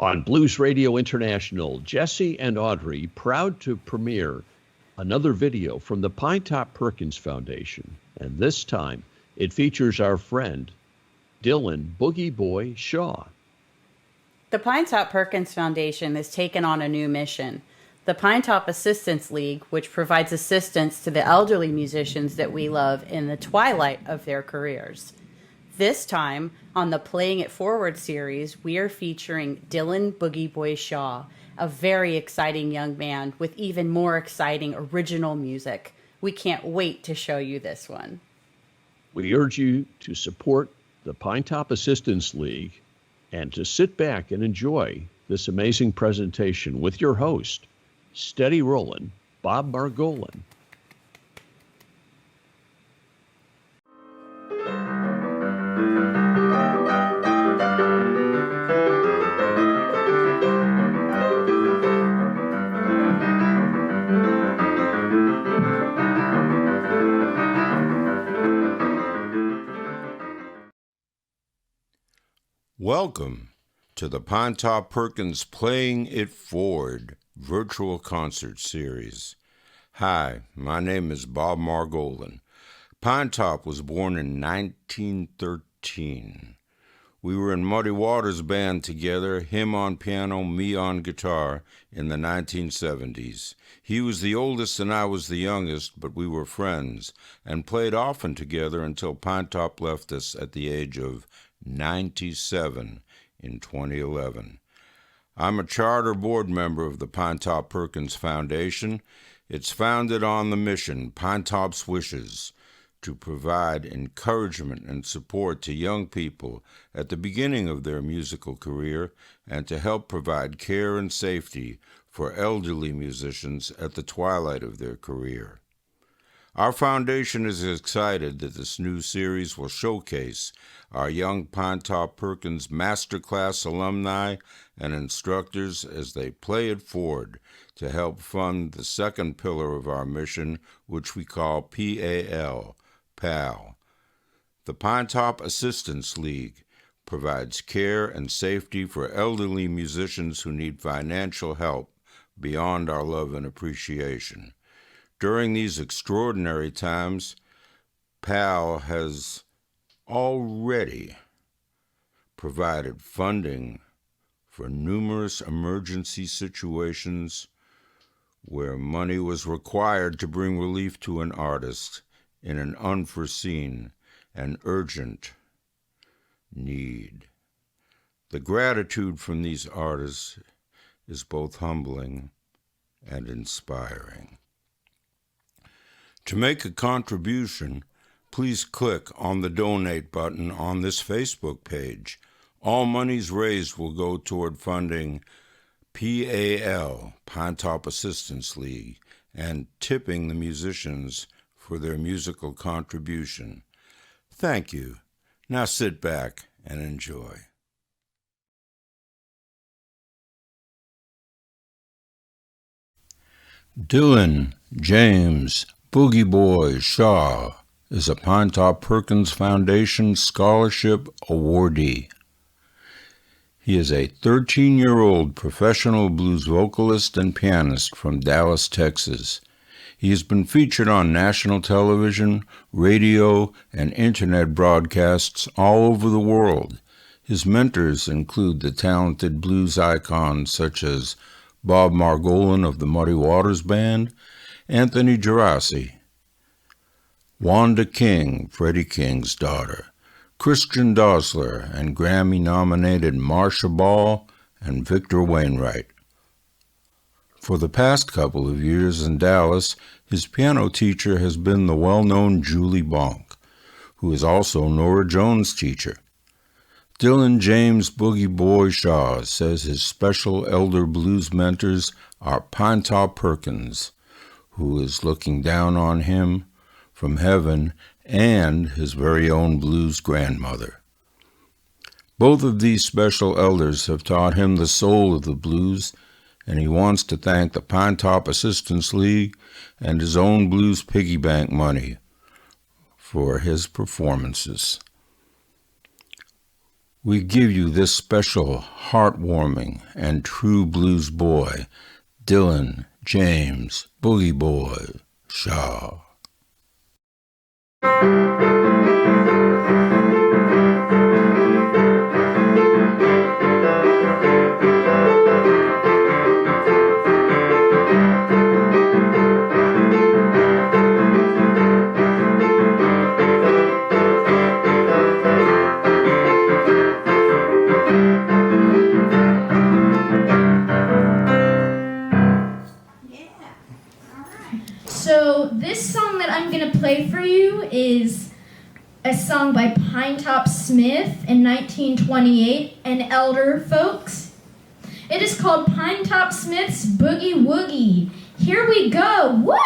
On Blues Radio International, Jesse and Audrey proud to premiere another video from the Pinetop Perkins Foundation, and this time it features our friend Dylan Boogie Boy Shaw. The Pinetop Perkins Foundation has taken on a new mission. The Pinetop Assistance League, which provides assistance to the elderly musicians that we love in the twilight of their careers. This time, on the Playing It Forward series, we are featuring Dylan Boogie Boy Shaw, a very exciting young man with even more exciting original music. We can't wait to show you this one. We urge you to support the Pinetop Assistance League and to sit back and enjoy this amazing presentation with your host, Steady Rollin', Bob Margolin. Welcome to the Pinetop Perkins Playing It Forward virtual concert series. Hi, my name is Bob Margolin. Pinetop was born in 1913. We were in Muddy Waters' band together, him on piano, me on guitar, in the 1970s. He was the oldest and I was the youngest, but we were friends and played often together until Pinetop left us at the age of 97 in 2011. I'm a charter board member of the Pinetop Perkins Foundation. It's founded on the mission, Pinetop's Wishes, to provide encouragement and support to young people at the beginning of their musical career and to help provide care and safety for elderly musicians at the twilight of their career. Our foundation is excited that this new series will showcase our young Pinetop Perkins Masterclass alumni and instructors as they play it forward to help fund the second pillar of our mission, which we call PAL. The Pinetop Assistance League provides care and safety for elderly musicians who need financial help beyond our love and appreciation. During these extraordinary times, PAL has already provided funding for numerous emergency situations where money was required to bring relief to an artist in an unforeseen and urgent need. The gratitude from these artists is both humbling and inspiring. To make a contribution, please click on the donate button on this Facebook page. All monies raised will go toward funding PAL, Pinetop Assistance League, and tipping the musicians for their musical contribution. Thank you. Now sit back and enjoy. Dylan James Boogie Boy Shaw is a Pinetop Perkins Foundation Scholarship awardee. He is a 13-year-old professional blues vocalist and pianist from Dallas, Texas. He has been featured on national television, radio, and internet broadcasts all over the world. His mentors include the talented blues icons such as Bob Margolin of the Muddy Waters Band, Anthony Gerasi, Wanda King, Freddie King's daughter, Christian Dosler, and Grammy-nominated Marcia Ball and Victor Wainwright. For the past couple of years in Dallas, his piano teacher has been the well-known Julie Bonk, who is also Nora Jones' teacher. Dylan James Boogie Boy Shaw says his special elder blues mentors are Pinetop Perkins, who is looking down on him from heaven, and his very own blues grandmother. Both of these special elders have taught him the soul of the blues, and he wants to thank the Pinetop Assistance League and his own blues piggy bank money for his performances. we give you this special, heartwarming, and true blues boy, Dylan James Boogie Boy Shaw. So this song that I'm going to play for you is a song by Pinetop Smith in 1928 and elder folks. It is called Pinetop Smith's Boogie Woogie. Here we go. Woo!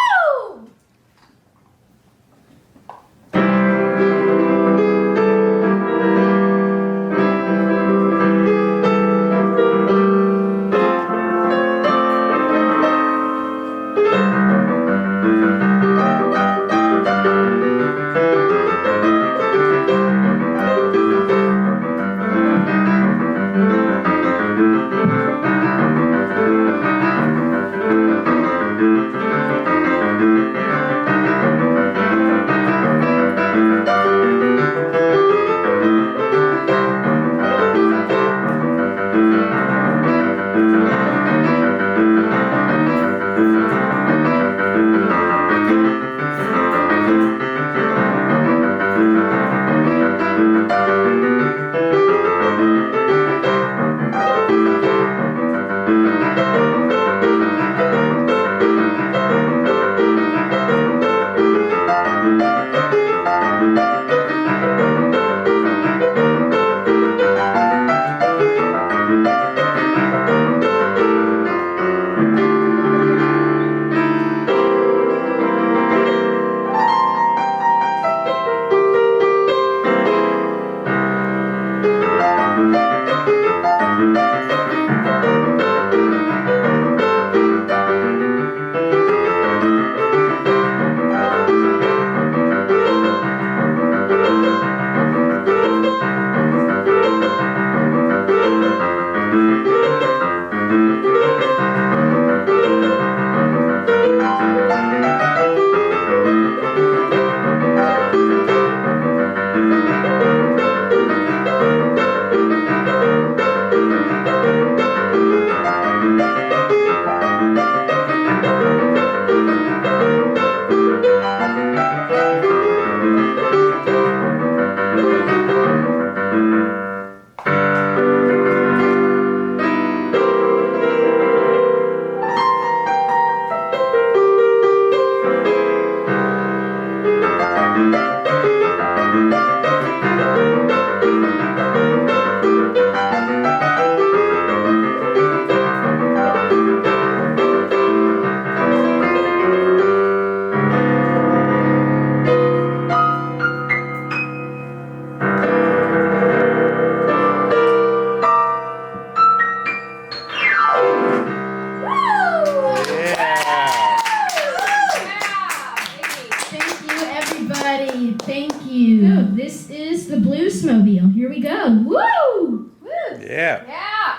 Thank you. This is the Bluesmobile. Here we go. Woo! Woo! Yeah. Yeah.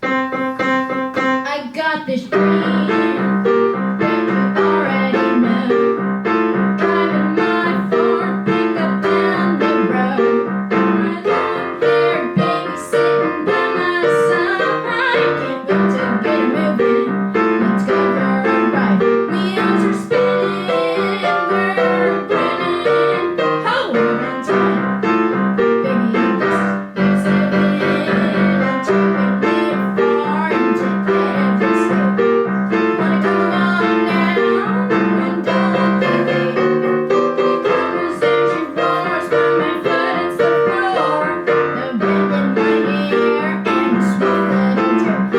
I got this dream that you already know. Driving my Ford pickup down the road. My long-haired baby sitting by my side. Can't wait to get her moving. Let's go for a ride. Wheels are spinning. We're winning. Hold on tight. Baby, this is living. I'm taking it far into every state. Wanna come on now and don't be late. Conversation roars when my foot hits the floor. The wind in my hair and a sweet little joke.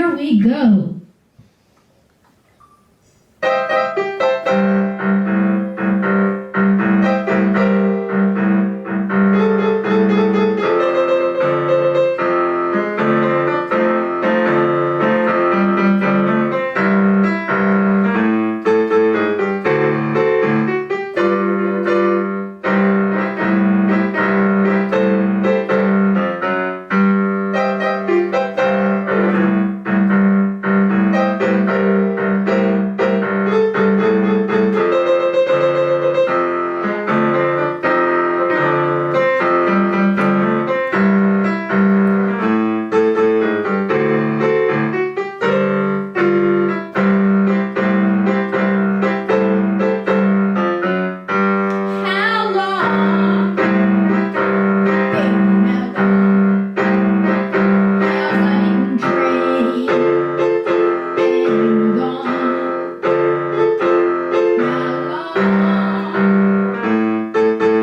here we go. How long? Baby, how long? How's I dream? Been gone. How long?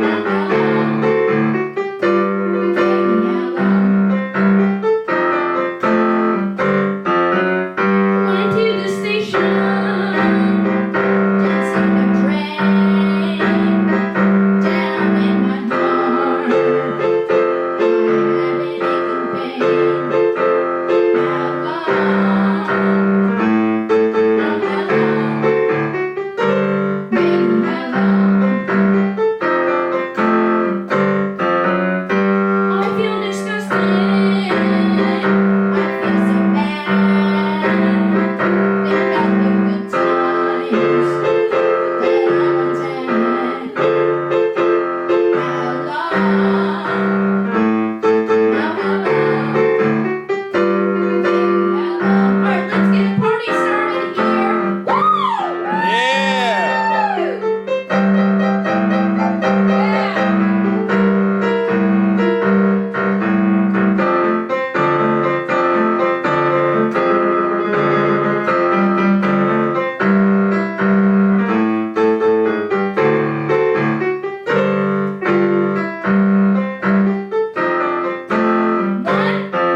How long? Baby, how long? Went to the station. Didn't see the train. Down in my heart, I have an aching pain. How long? How long? Baby, how long? I feel disgusted. I feel so bad. Think about the good times that I once had. How long? How long? Baby, how long? Alright, let's get a party started here. Woo! Yeah!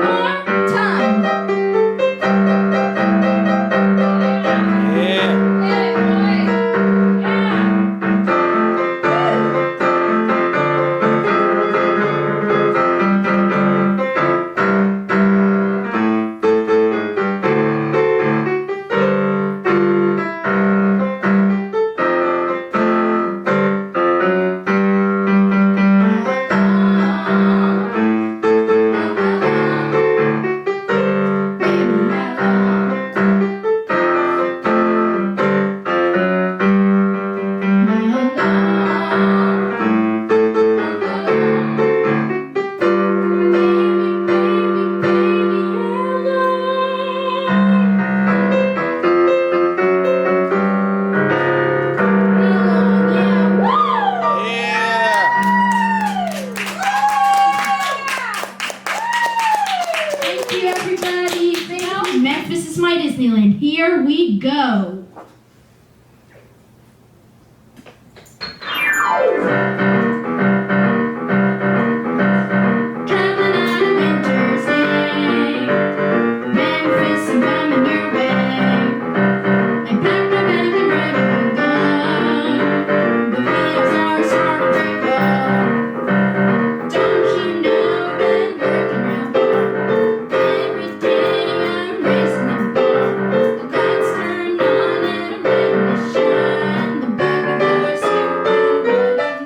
One more time. Yeah! Thank you, everybody. Thank you. Memphis is my Disneyland. Here we go. Traveling on a winter's day. Memphis, I'm coming your way. I packed my bag and ready to go. The wheels are starting to go. Don't you know I've been working real hard? Every day I'm racing the bar. The lights turn on and I'm ready to shine. The Boogie Boy's here and running.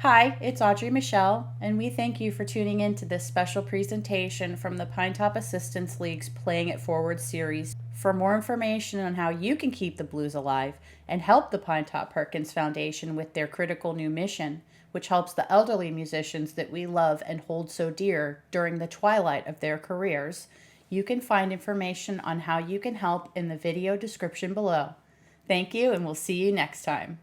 Hi, it's Audrey Michelle, and we thank you for tuning in to this special presentation from the Pinetop Assistance League's Playing It Forward series. For more information on how you can keep the blues alive and help the Pinetop Perkins Foundation with their critical new mission, which helps the elderly musicians that we love and hold so dear during the twilight of their careers, you can find information on how you can help in the video description below. Thank you, and we'll see you next time.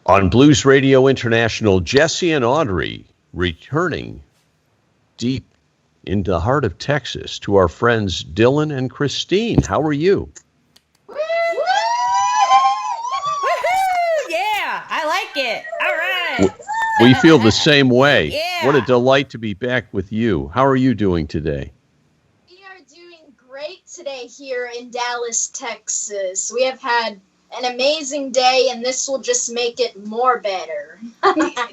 On Blues Radio International, Jesse and Audrey returning deep into the heart of Texas to our friends Dylan and Christine. How are you? Woohoo! Yeah, I like it. All right. We feel the same way. Yeah. What a delight to be back with you. How are you doing today? We are doing great today here in Dallas, Texas. We have had an amazing day, and this will just make it more better.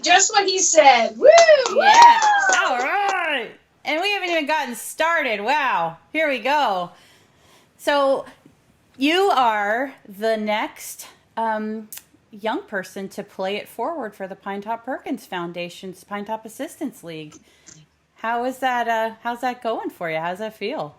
Just what he said. Woo! Yeah. All right. And we haven't even gotten started. Wow. Here we go. So you are the next young person to play it forward for the Pinetop Perkins Foundation's Pinetop Assistance League. How's that going for you? How's that feel?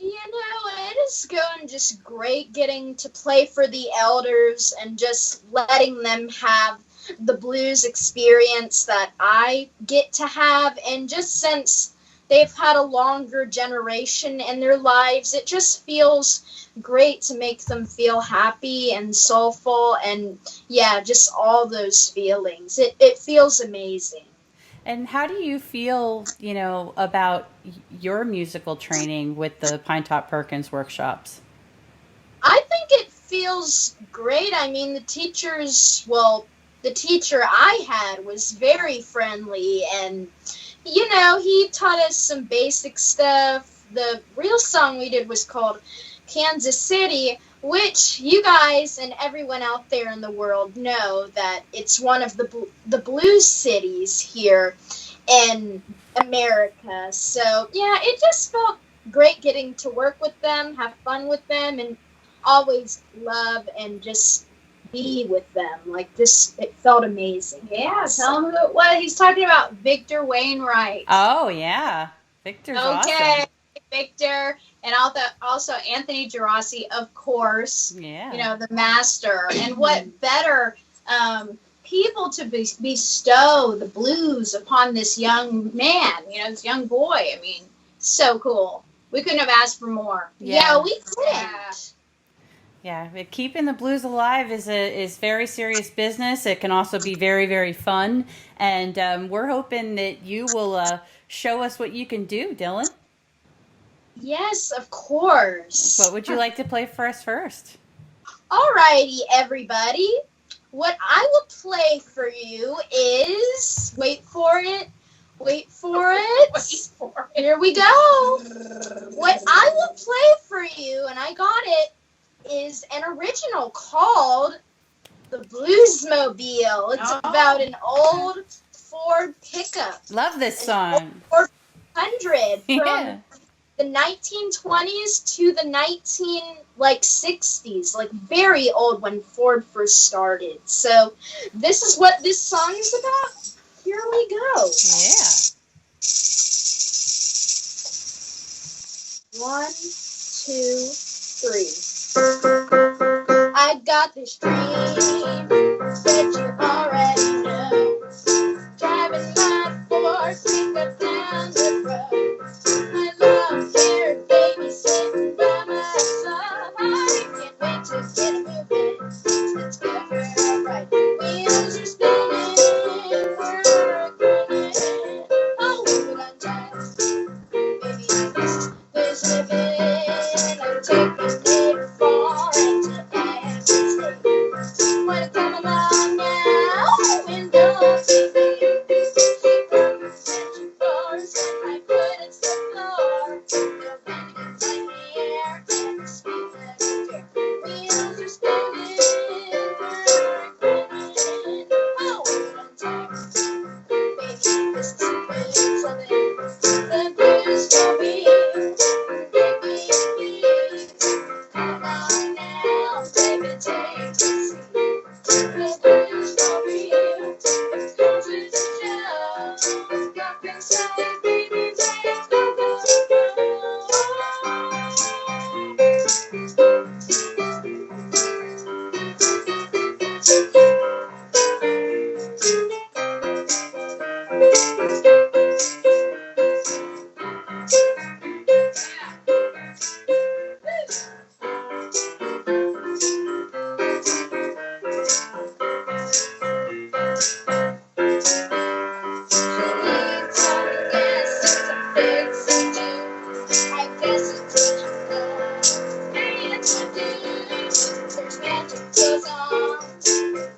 You know, it is going just great getting to play for the elders and just letting them have the blues experience that I get to have. And just since they've had a longer generation in their lives, it just feels great to make them feel happy and soulful and, yeah, just all those feelings. It feels amazing. And how do you feel, about your musical training with the Pinetop Perkins workshops? I think it feels great. I mean, the teacher I had was very friendly, and, he taught us some basic stuff. The real song we did was called Kansas City, which you guys and everyone out there in the world know that it's one of the blues cities here in America. So, yeah, it just felt great getting to work with them, have fun with them, and always love and just be with them. Like this, it felt amazing. Yeah, tell him what he's talking about. Victor Wainwright. Oh, yeah. Victor's awesome. Victor, and also Anthony Gerasi, of course. Yeah. The master. And what better people to bestow the blues upon this young man, this young boy. I mean, so cool. We couldn't have asked for more. Yeah, we couldn't. Yeah, but keeping the blues alive is very serious business. It can also be very, very fun. And we're hoping that you will show us what you can do, Dylan. Yes, of course. What would you like to play for us first? Alrighty, everybody. What I will play for you is, wait for it. Here we go. What I will play for you, and I got it, is an original called The Bluesmobile. It's about an old Ford pickup. Love this song. Ford 100 from Yeah. the 1920s to the 60s, like very old when Ford first started. So this is what this song is about. Here we go. Yeah. 1, 2, 3. I got this dream that you already know. Driving my Ford pickup down the road. My long-haired baby sitting by my side. I can't wait to get moving. Let's go for a ride. Wheels are spinning, we're going. Oh, but I'm just, baby, this living. I'm taking it far into every state. Wanna come along? There's magic goes on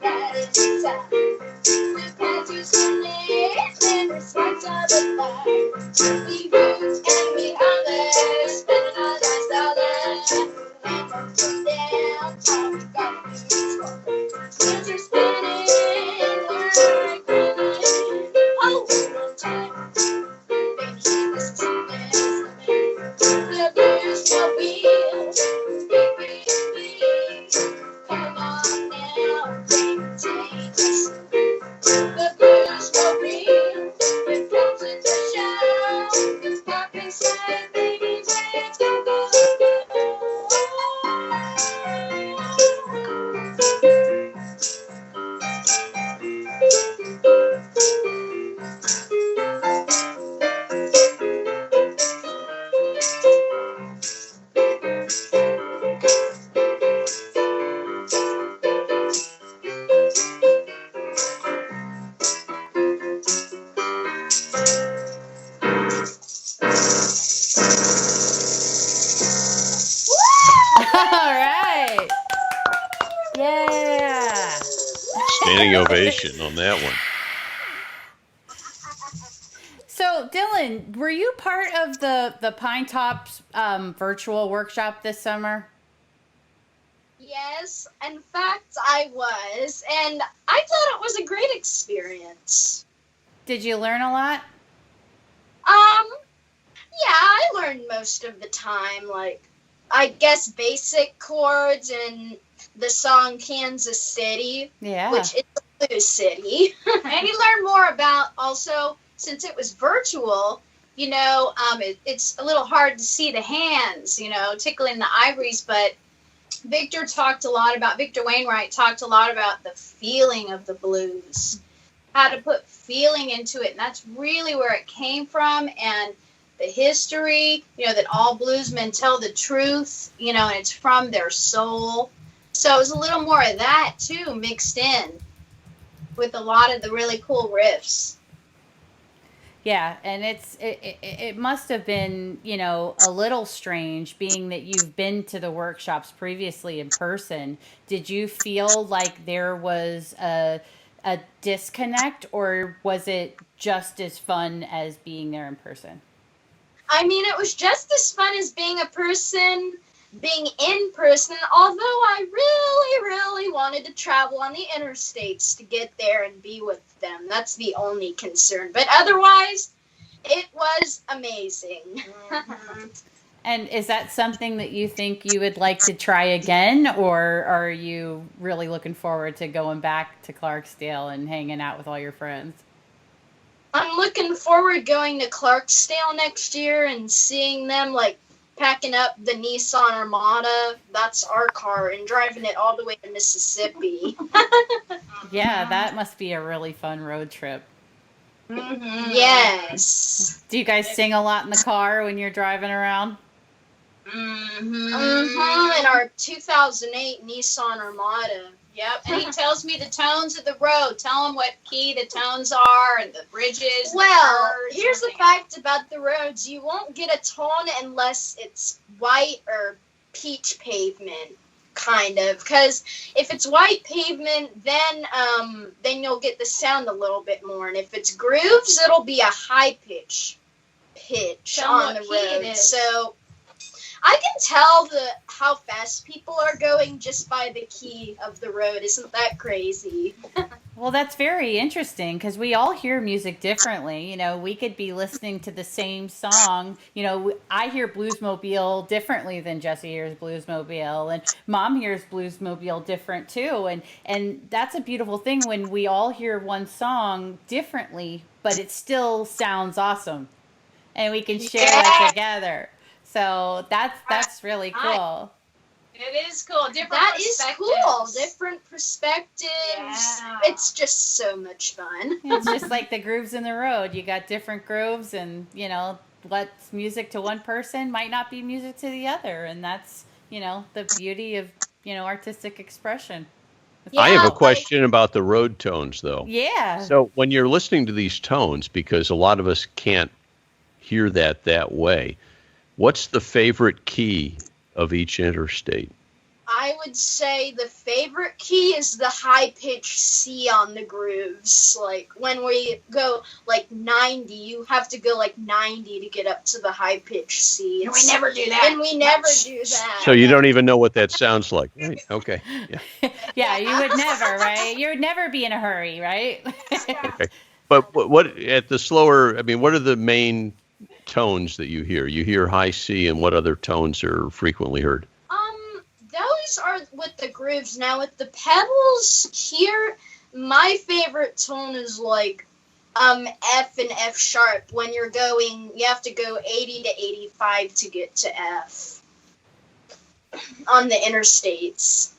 right inside. The patches and names and the sparks of the fire. We roots and we holler, spending our last dollar. And don't put down, all we gotta do is roll. Wheels are spinning, we're running. Oh, one more time. Baby, this is the blues mobile. Come on now, baby, take us. The blues mobile. It comes in the show. It's popping side, baby, let's go, go, All right. Yeah. Standing ovation on that one. So, Dylan, were you part of the Pinetop's virtual workshop this summer? Yes, in fact, I was, and I thought it was a great experience. Did you learn a lot? Yeah, I learned most of the time, like, I guess basic chords and the song Kansas City, Yeah. which is a blues city. And you learn more about, also, since it was virtual, you know, it's a little hard to see the hands, you know, tickling the ivories, but Victor Wainwright talked a lot about the feeling of the blues, how to put feeling into it, and that's really where it came from, and the history, you know, that all bluesmen tell the truth, you know, and it's from their soul. So it was a little more of that, too, mixed in with a lot of the really cool riffs. Yeah, and it must have been, you know, a little strange being that you've been to the workshops previously in person. Did you feel like there was a disconnect, or was it just as fun as being there in person? I mean, it was just as fun as being in person, although I really, really wanted to travel on the interstates to get there and be with them. That's the only concern. But otherwise, it was amazing. Mm-hmm. And is that something that you think you would like to try again, or are you really looking forward to going back to Clarksdale and hanging out with all your friends? I'm looking forward going to Clarksdale next year and seeing them, like, packing up the Nissan Armada. That's our car, and driving it all the way to Mississippi. Yeah, that must be a really fun road trip. Mm-hmm. Yes. Do you guys sing a lot in the car when you're driving around? Mm-hmm. In our 2008 Nissan Armada. Yep. And he tells me the tones of the road. Tell him what key the tones are and the bridges. Well, here's the fact about the roads. You won't get a tone unless it's white or peach pavement, kind of. Because if it's white pavement, then you'll get the sound a little bit more. And if it's grooves, it'll be a high pitch on the road. So I can tell how fast people are going just by the key of the road. Isn't that crazy? Well, that's very interesting because we all hear music differently. You know, we could be listening to the same song. You know, I hear Bluesmobile differently than Jesse hears Bluesmobile, and Mom hears Bluesmobile different too. And that's a beautiful thing when we all hear one song differently, but it still sounds awesome, and we can share it together. So that's really cool. It is cool. That is cool. Different perspectives. Yeah. It's just so much fun. It's just like the grooves in the road. You got different grooves, and you know what's music to one person might not be music to the other, and that's the beauty of artistic expression. Yeah, I have a question about the road tones, though. Yeah. So when you're listening to these tones, because a lot of us can't hear that way, what's the favorite key of each interstate? I would say the favorite key is the high-pitched C on the grooves. Like, when we go, like, 90, you have to go, like, 90 to get up to the high-pitched C. And we never do that. And we never do that. So you don't even know what that sounds like, right? Okay. Yeah. Yeah, you would never, right? You would never be in a hurry, right? Okay. But what at the slower? I mean, what are the main tones that you hear? You hear high C, and what other tones are frequently heard? Those are with the grooves. Now, with the pedals here, my favorite tone is like F and F sharp. When you're going, you have to go 80 to 85 to get to F on the interstates.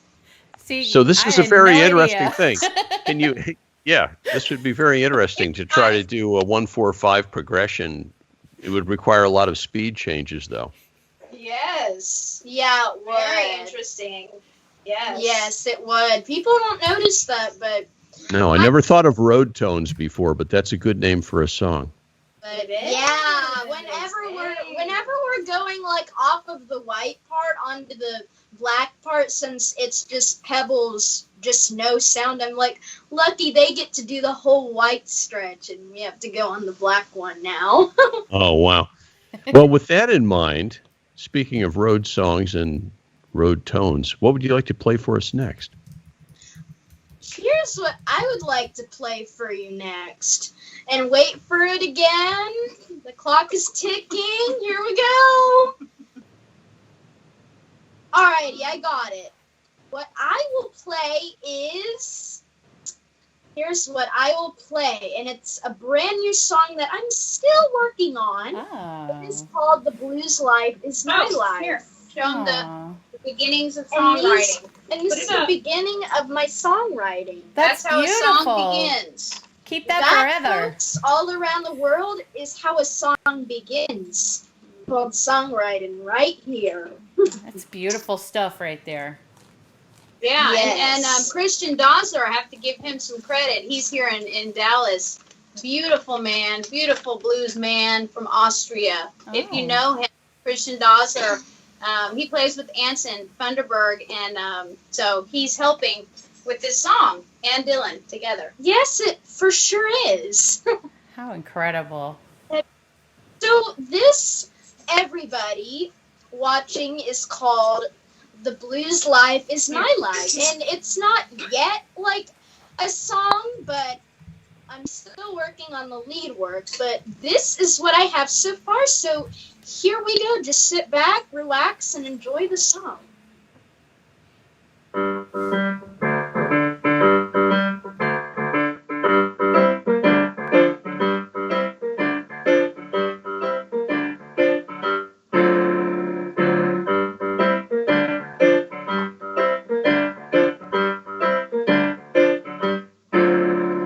See, So this I is a had very no interesting idea. thing. Can you? Yeah, this would be very interesting to try to do a 1-4-5 progression. It would require a lot of speed changes, though. Yes. Yeah, it would. Very interesting. Yes. Yes, it would. People don't notice that, but No, I never thought of road tones before, but that's a good name for a song. It is. yeah, It whenever we're going like off of the white part onto the black part, since it's just pebbles, just no sound, I'm like, lucky they get to do the whole white stretch, and we have to go on the black one now. Oh, wow. Well, with that in mind, speaking of road songs and road tones, what would you like to play for us next? Here's what I would like to play for you next. And wait for it again. The clock is ticking. Here we go. Alrighty, I got it. What I will play is... Here's what I will play. And it's a brand new song that I'm still working on. Oh. It's called The Blues Life Is My Life. Here, show them Aw. the beginnings of And songwriting. And this Put is it the up. beginning of my songwriting. That's how beautiful. a song begins. Keep that forever. Folks, all around the world, is how a song begins. Called songwriting right here. That's beautiful stuff right there. Yeah, Yes. and Christian Dosler, I have to give him some credit. He's here in Dallas. Beautiful man, beautiful blues man from Austria. If you Oh. know him, Christian Dosler, he plays with Anson Funderburg, and so he's helping with this song and Dylan together. Yes, it for sure is. How incredible. So this, everybody watching, is called The Blues Life Is My Life. And it's not yet like a song, but I'm still working on the lead work. But this is what I have so far. So here we go. Just sit back, relax, and enjoy the song.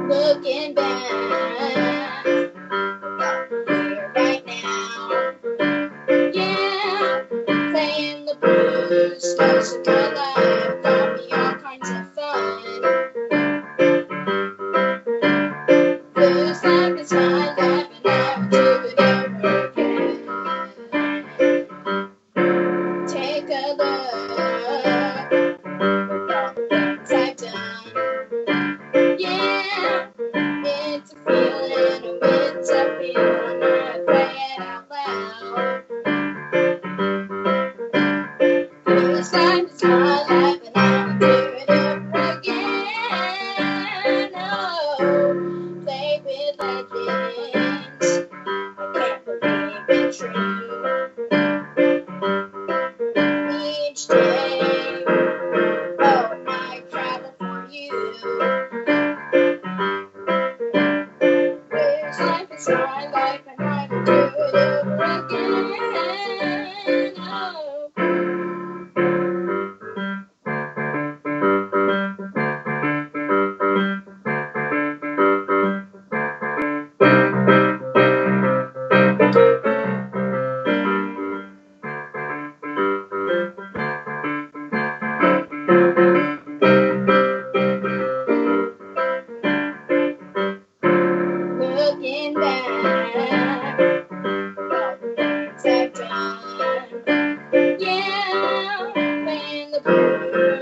Looking back, here right now. Yeah, playing the blues, most of my life got me all kinds of fun. Blues life is my life, and I will do it over again. Take a look at all the things I've done. Yeah, it's a feeling, it's a feeling, I play it out loud. Blues life is my life, and I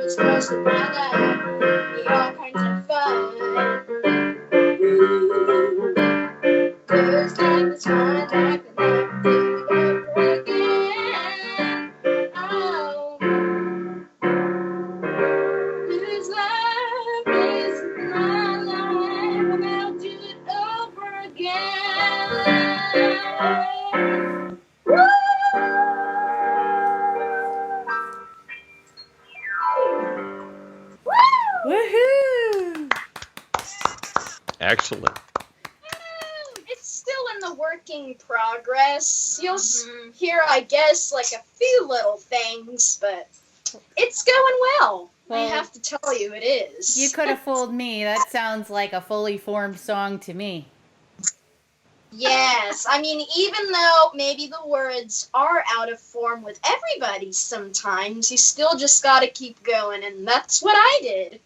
it's most of my life. Be all kinds of fun. Goes like this one life and I'll do it over again. Oh, this life is my life and I'll do it over again. Woo! Woohoo! Excellent. It's still in the working progress. You'll hear, I guess, like a few little things, but it's going well. I Well, have to tell you, it is. You could have fooled me. That sounds like a fully formed song to me. Yes, I mean, even though maybe the words are out of form with everybody sometimes, you still just gotta keep going, and that's what I did.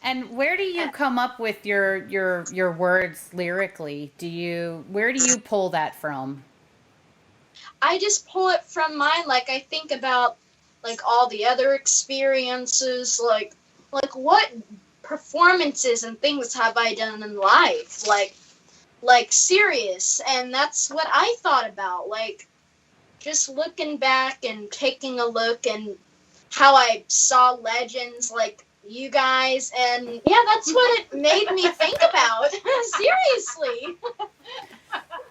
And where do you come up with your words lyrically? Where do you pull that from? I just pull it from mine, like I think about like all the other experiences, like what performances and things have I done in life, like serious, and that's what I thought about, like just looking back and taking a look and how I saw legends like you guys, and yeah, that's what it made me think about. Seriously.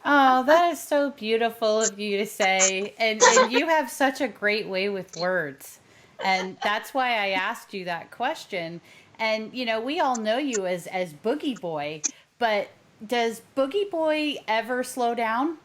Oh, that is so beautiful of you to say. And you have such a great way with words. And that's why I asked you that question. And, you know, we all know you as Boogie Boy, but does Boogie Boy ever slow down?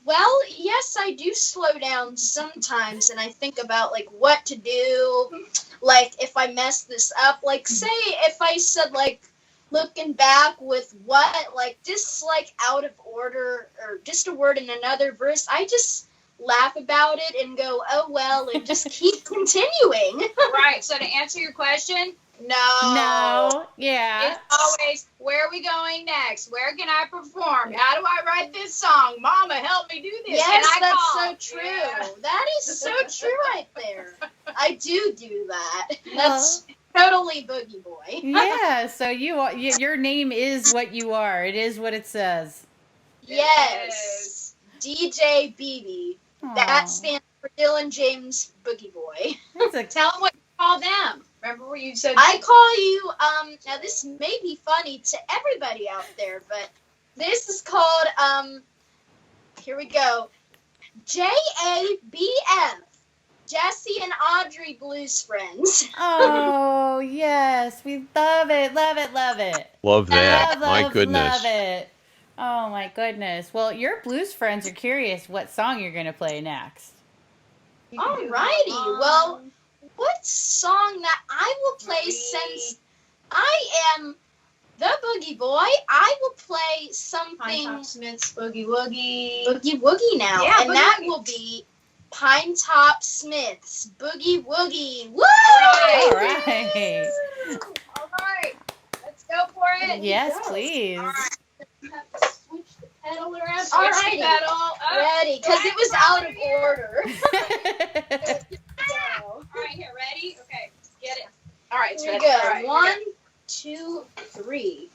Well, yes, I do slow down sometimes, and I think about, like, what to do, like, if I mess this up, like, say, if I said, like, looking back with what, like, just, like, out of order, or just a word in another verse, I just laugh about it and go, oh, well, and just keep continuing. Right. So to answer your question, No. Yeah. it's always, where are we going next? Where can I perform? How do I write this song? Mama, help me do this. Yes, Can I that's call? so true. Yeah. That is so true right there. I do that. That's totally Boogie Boy. Yeah, so your name is what you are. It is what it says. Yes. DJ BB. That stands for Dylan James Boogie Boy. Tell them what you call them. Remember where you said I call you, now this may be funny to everybody out there, but this is called, here we go, JABF, Jesse and Audrey Blues Friends. Oh, yes. We love it. Love it. Love it. Love that. My Love goodness. it. Oh, my goodness. Well, your blues friends are curious what song you're going to play next. Alrighty, well, what song that I will play since I am the Boogie Boy, I will play something Pinetop Smith's Boogie Woogie. Boogie Woogie now, Yeah, and Boogie that Woogie. will be Pinetop Smith's Boogie Woogie. Woo! All right. All right. Let's go for it. Yes, please. All right. Have to switch the pedal around. Switch Alrighty. the pedal. Up. Ready, because it was out of order. All right, here, ready? Okay, let's get it. All right, it's Here we ready. go. All right, 1, 2, 3.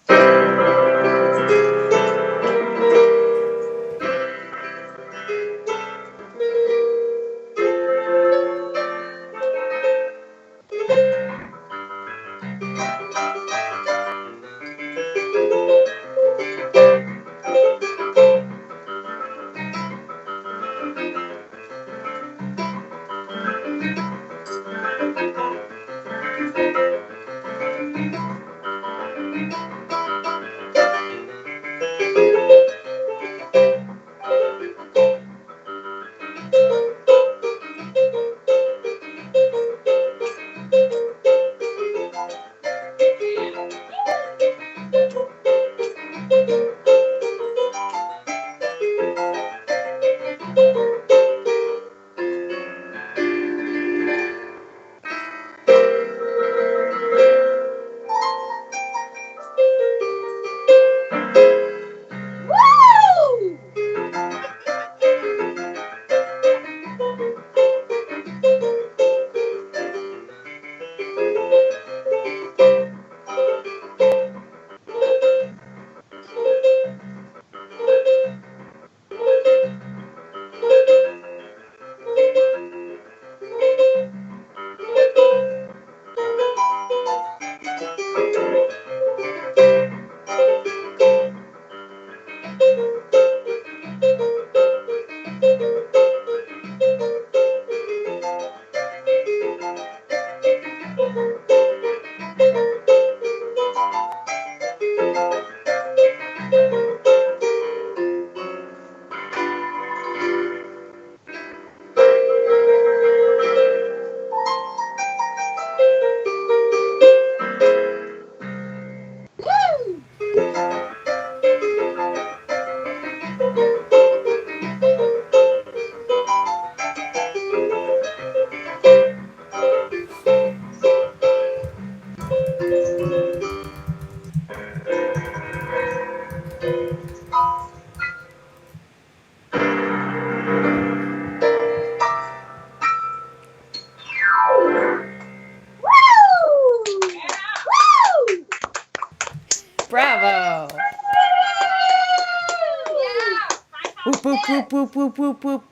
Whoop, whoop, whoop, whoop, whoop.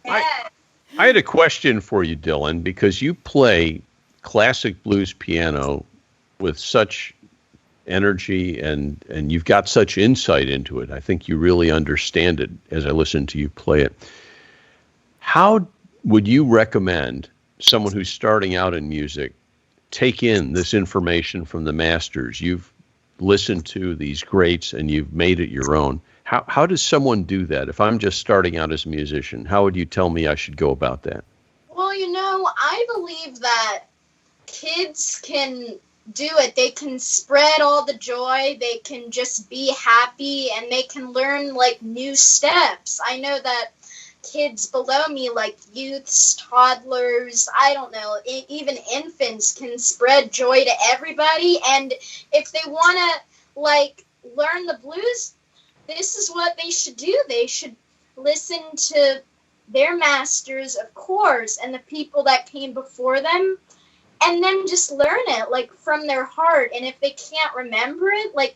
Yes. I had a question for you, Dylan, because you play classic blues piano with such energy and you've got such insight into it. I think you really understand it as I listen to you play it. How would you recommend someone who's starting out in music take in this information from the masters? You've listened to these greats and you've made it your own. How does someone do that? If I'm just starting out as a musician, how would you tell me I should go about that? Well, I believe that kids can do it. They can spread all the joy. They can just be happy, and they can learn like new steps. I know that kids below me, like youths, toddlers, I don't know, even infants, can spread joy to everybody. And if they want to like learn the blues, this is what they should do. They should listen to their masters, of course, and the people that came before them, and then just learn it like from their heart. And if they can't remember it, like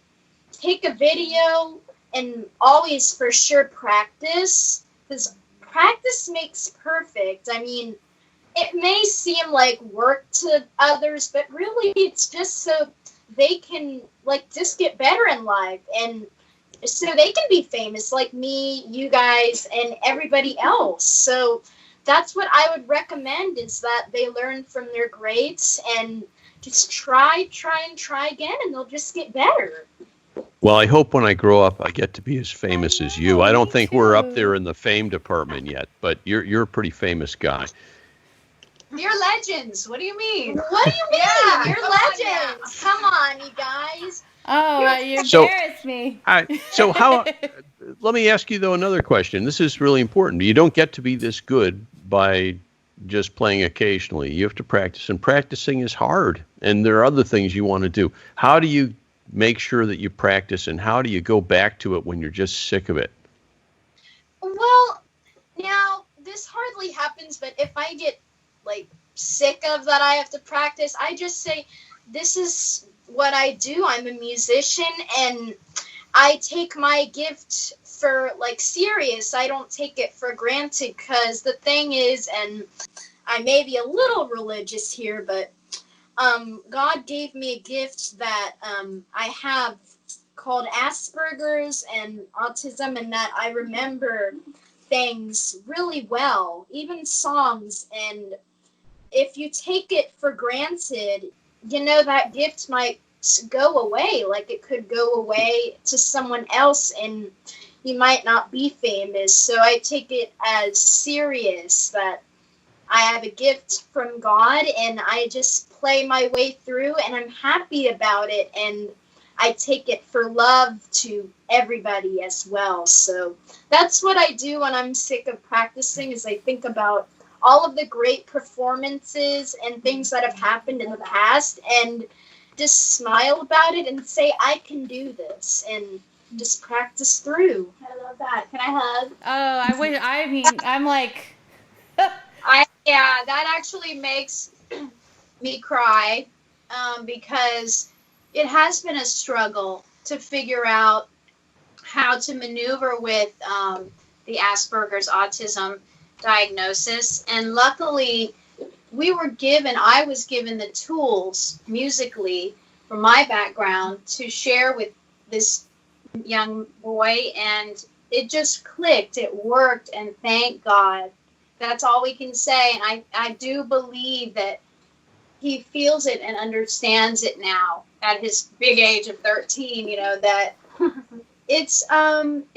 take a video and always for sure practice, because practice makes perfect. I mean, it may seem like work to others, but really it's just so they can like just get better in life, and so they can be famous like me, you guys, and everybody else. So that's what I would recommend, is that they learn from their greats and just try again, and they'll just get better. Well, I hope when I grow up, I get to be as famous as you. I don't think we're up there in the fame department yet, but you're a pretty famous guy. You're legends. What do you mean? What do you mean? Yeah, You're come on legends. Come on, you guys. Oh, you So- embarrassed me. So how? Let me ask you though another question. This is really important. You don't get to be this good by just playing occasionally. You have to practice, and practicing is hard. And there are other things you want to do. How do you make sure that you practice, and how do you go back to it when you're just sick of it? Well, now this hardly happens, but if I get like sick of that I have to practice, I just say, this is what I do. I'm a musician, and I take my gift for like serious. I don't take it for granted, because the thing is, and I may be a little religious here, but God gave me a gift that I have called Asperger's and autism, and that I remember things really well, even songs. And if you take it for granted, that gift might go away. Like it could go away to someone else, and you might not be famous. So I take it as serious that I have a gift from God, and I just play my way through, and I'm happy about it, and I take it for love to everybody as well. So that's what I do when I'm sick of practicing, is I think about all of the great performances and things that have happened in the past, and just smile about it and say, I can do this, and just practice through. I love that. Can I hug? Oh, I'm like, Yeah, that actually makes me cry, because it has been a struggle to figure out how to maneuver with the Asperger's autism diagnosis. And luckily, I was given the tools musically from my background to share with this young boy, and it just clicked. It worked, and thank God. That's all we can say. And I do believe that he feels it and understands it now at his big age of 13, that it's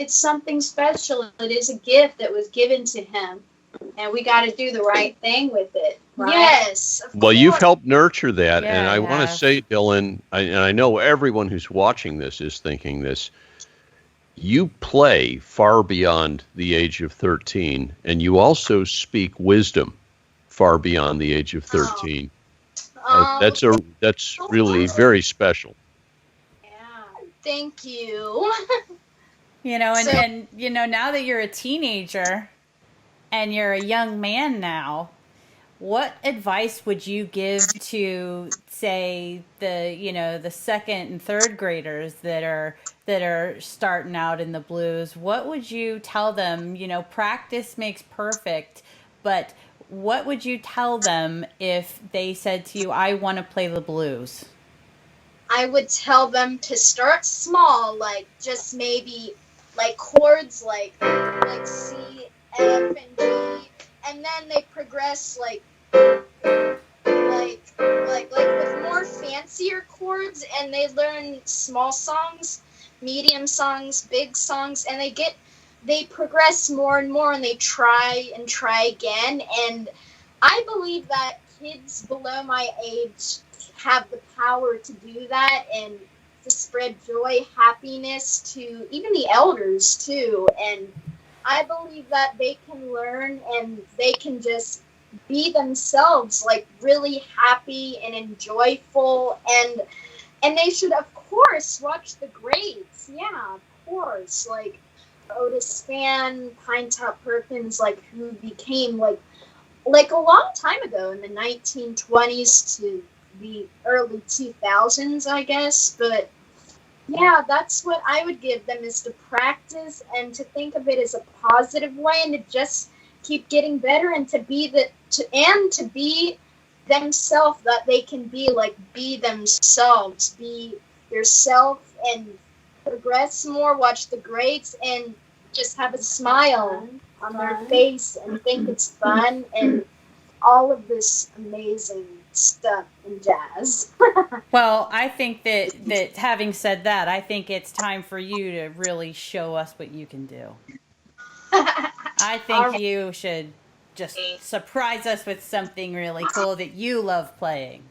something special. It is a gift that was given to him, and we got to do the right thing with it. Right? Yes. Of Well, you've course. helped nurture that, Yeah, and I I want to have. say, Dylan, and I know everyone who's watching this is thinking this, you play far beyond the age of 13, and you also speak wisdom far beyond the age of 13. That's really very special. Yeah. Thank you. and now that you're a teenager and you're a young man now, what advice would you give to, say, the second and third graders that are starting out in the blues? What would you tell them? Practice makes perfect, but what would you tell them if they said to you, I want to play the blues? I would tell them to start small, like just maybe like chords like C, F, and G, and then they progress like with more fancier chords, and they learn small songs, medium songs, big songs, and they progress more and more, and they try and try again. And I believe that kids below my age have the power to do that and to spread joy, happiness to even the elders too. And I believe that they can learn and they can just be themselves, like really happy and enjoyful, and they should of course watch the greats. Yeah, of course, like Otis Spann, Pinetop Perkins, like who became like a long time ago in the 1920s to the early 2000s, I guess. But yeah, that's what I would give them, is to practice and to think of it as a positive way, and to just keep getting better, and to be themselves, that they can be themselves, be yourself, and progress more, watch the greats, and just have a smile on their face and think it's fun and all of this amazing stuff in jazz. Well, I think that having said that, I think it's time for you to really show us what you can do. I think you should just surprise us with something really cool that you love playing.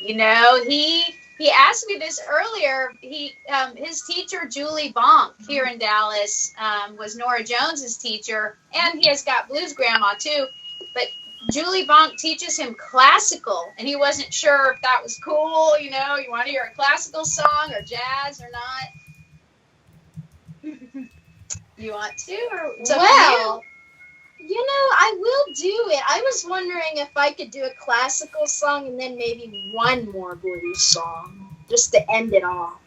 He asked me this earlier. His teacher, Julie Bonk, here in Dallas, was Nora Jones's teacher, and he has got blues grandma too. But Julie Bonk teaches him classical, and he wasn't sure if that was cool. You want to hear a classical song or jazz or not? You want to? Or it's up to you? I will do it. I was wondering if I could do a classical song and then maybe one more blues song, just to end it off.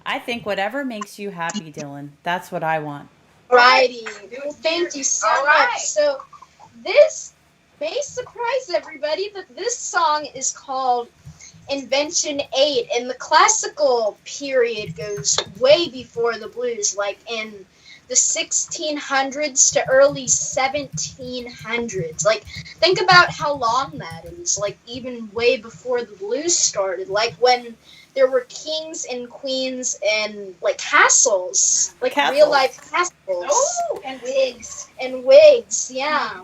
I think whatever makes you happy, Dylan. That's what I want. Righty. Well, thank you so much. So this may surprise everybody that this song is called Invention 8, and the classical period goes way before the blues, like in the 1600s to early 1700s. Like, think about how long that is, like even way before the blues started, like when there were kings and queens and like castles, like real life castles. Oh, and wigs, yeah,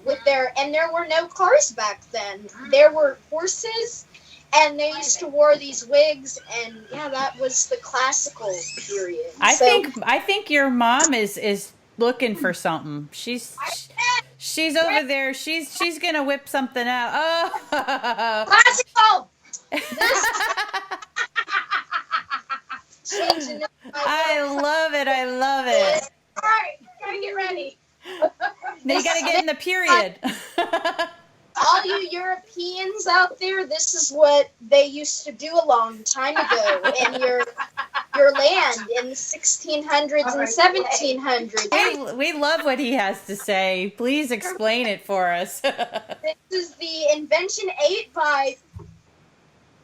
and there were no cars back then. There were horses, and they used to wear these wigs, and yeah, that was the classical period. I think your mom is looking for something. She's over there. She's gonna whip something out. Oh, classical. I love it. All right, gotta get ready. Now you gotta get in the period. All you Europeans out there, this is what they used to do a long time ago in your land in the 1600s and 1700s. We love what he has to say. Please explain it for us. This is the Invention 8 by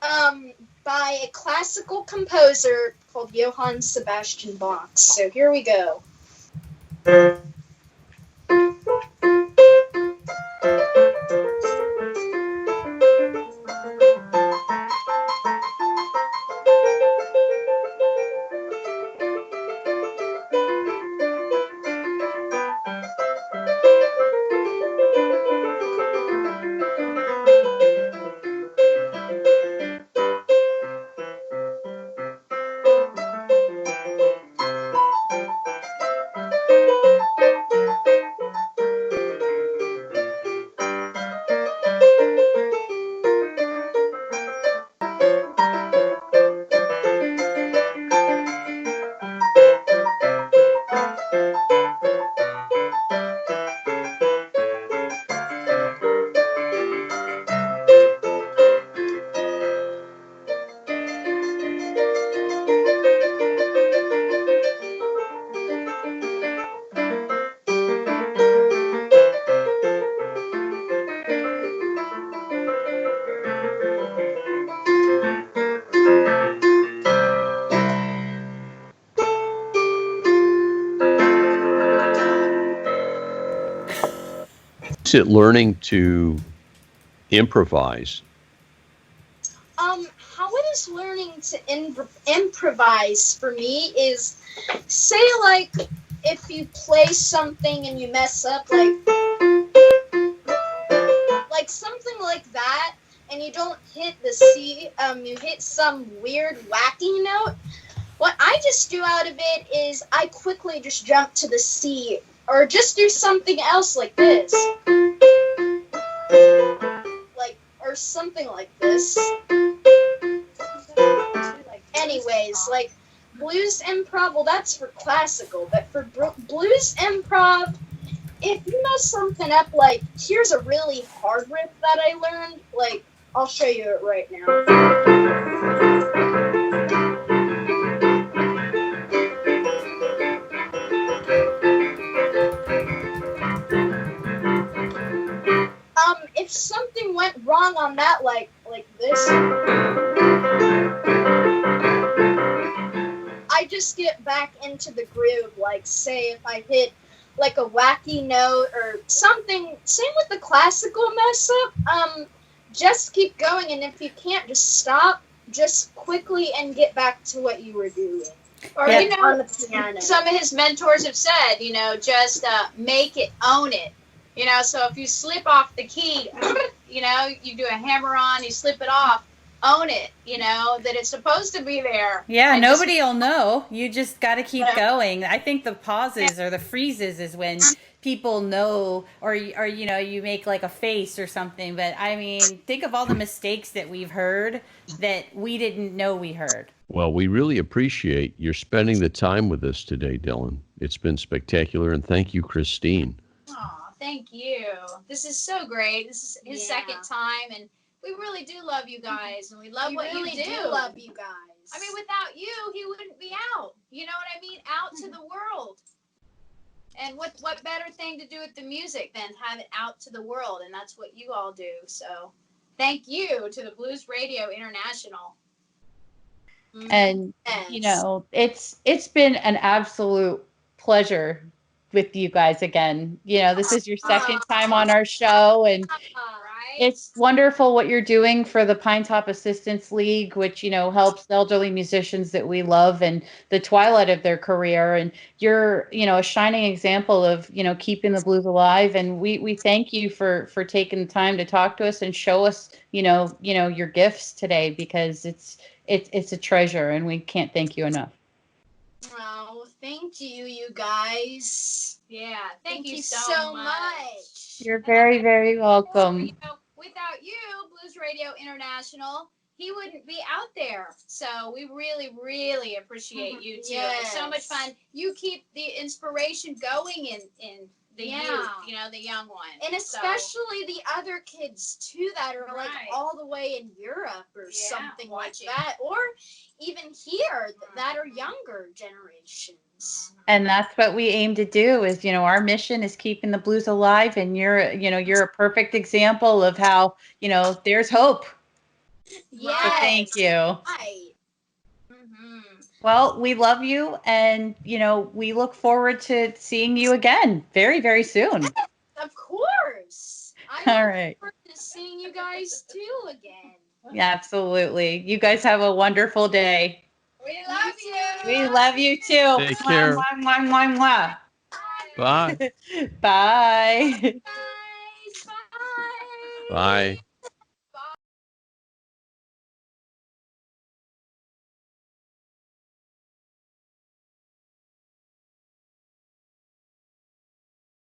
a classical composer called Johann Sebastian Bach. So here we go. What's it learning to improvise? How it is learning to improvise for me is, say, like, if you play something and you mess up, like something like that, and you don't hit the C, you hit some weird wacky note. What I just do out of it is I quickly just jump to the C, or just do something else like this, or something like this. Anyways, like blues improv, well, that's for classical, but for blues improv, if you mess something up, like, here's a really hard riff that I learned, like, I'll show you it right now. If something went wrong on that, like this, I just get back into the groove. Like, say if I hit like a wacky note or something, same with the classical mess up, just keep going, and if you can't, just stop, just quickly, and get back to what you were doing. Or, Yeah. you know, On the piano. some of his mentors have said, you know, just make it, own it. You know, so if you slip off the key, you know, you do a hammer on, you slip it off, own it, you know, that it's supposed to be there. Yeah, And nobody will know. You just got to keep Yeah. going. I think the pauses or the freezes is when people know, or you know, you make like a face or something. But I mean, think of all the mistakes that we've heard that we didn't know we heard. Well, we really appreciate your spending the time with us today, Dylan. It's been spectacular, and thank you, Christine. Aw, thank you. This is so great. This is his Yeah. second time, and we really do love you guys, and we love We what really you do love you guys. I mean, without you, he wouldn't be out. You know what I mean? Out to the world. And what better thing to do with the music than have it out to the world? And that's what you all do. So thank you to the Blues Radio International. And you know, it's been an absolute pleasure with you guys again. You know, this is your second time on our show, and Right? it's wonderful what you're doing for the Pinetop Assistance League, which, you know, helps elderly musicians that we love in the twilight of their career. And you're, you know, a shining example of, you know, keeping the blues alive. And we thank you for taking the time to talk to us and show us, you know, your gifts today, because it's a treasure, and we can't thank you enough. Oh, thank you, you guys. Yeah. Thank you so so much. You're very, very welcome. You know, without you, Blues Radio International, he wouldn't be out there. So we really, really appreciate you too. It's so much Yes. fun. You keep the inspiration going in the Yeah. youth, you know, the young one. And So, especially the other kids too that are like Right. all the way in Europe or Yeah, something watching. like that, or even here that are younger generations. And that's what we aim to do is, you know, our mission is keeping the blues alive. And you're a perfect example of how, you know, there's hope. Yes. So thank you. Right. Well, we love you, and, you know, we look forward to seeing you again very, very soon. Of course. I All look right. forward to seeing you guys too again. Yeah, absolutely. You guys have a wonderful day. we love you. We love you too. Take care. Mwah, mwah, mwah, mwah, Bye. mwah. Bye. Guys, bye. Bye.